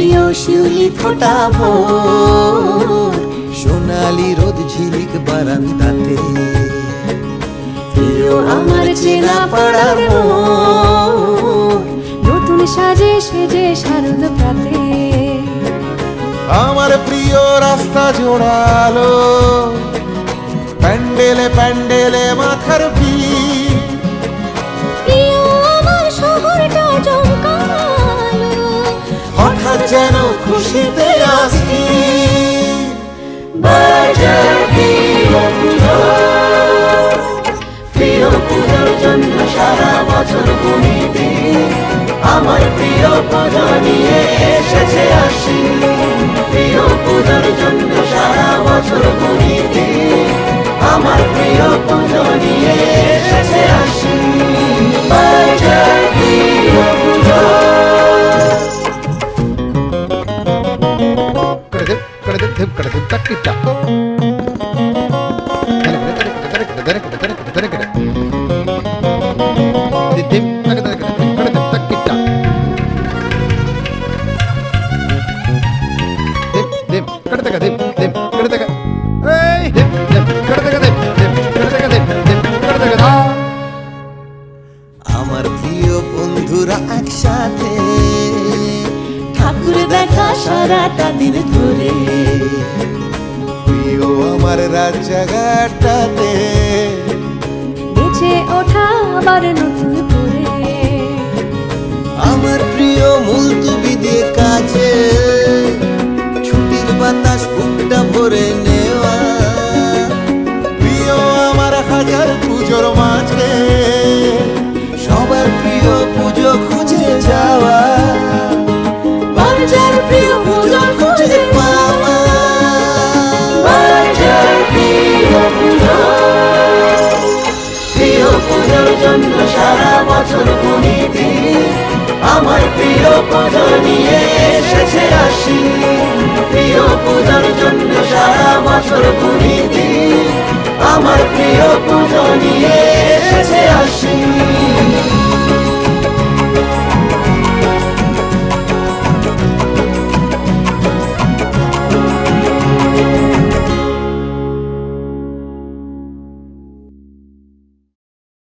প্রিয় শিউলি ফোটা ভোর, সোনালি রোদ ঝিলিক বারান্দাতে। প্রিয় আমার চেনা পাড়ার মোর, নতুন সাজে সেজে শারদ প্রাতে। আমার প্রিয় রাস্তা জোড়ালো, প্যান্ডেলে প্যান্ডেলে মাথার ভিড়। প্রিয় আমার শহরটা জমকালো, হঠাৎ যেন খুশিতে আসি। প্রিয় পুজোর জন্য সারা বছর গুনিতে, আমার প্রিয় পুজো নিয়ে এসেছে আসি। প্রিয় পুজোর জন্য সারা বছর গুনিতে, আমার প্রিয় পুজো নিয়ে এসেছে আসি। প্রিয় পুজো। আমার প্রিয় বন্ধুরা একসাথে ঠাকুর দেখা সারাটা দিন ধরে। প্রিয় আমার রাজ্জাঘাটটাতে, বেঁচে ওঠা আবার নতুন করে। আমার প্রিয় মুলতুবিদের কাছে, ছুটির বাতাস বুকটা ভরে নেওয়া। প্রিয় আমার হাজার পুজোর মাঝে, সবার প্রিয় পুজো খুঁজে যাওয়া। বাজার প্রিয় পুজো খুঁজে পাওয়া। বাজার প্রিয় পুজো। প্রিয় পুজোর জন্য সারা বছর গুনিতে, আমার প্রিয় পুজো নিয়ে এসেছে আসি। প্রিয় পুজোর জন্য সারা বছর গুনিতে, আমার প্রিয় পুজো নিয়ে এসেছে আসি।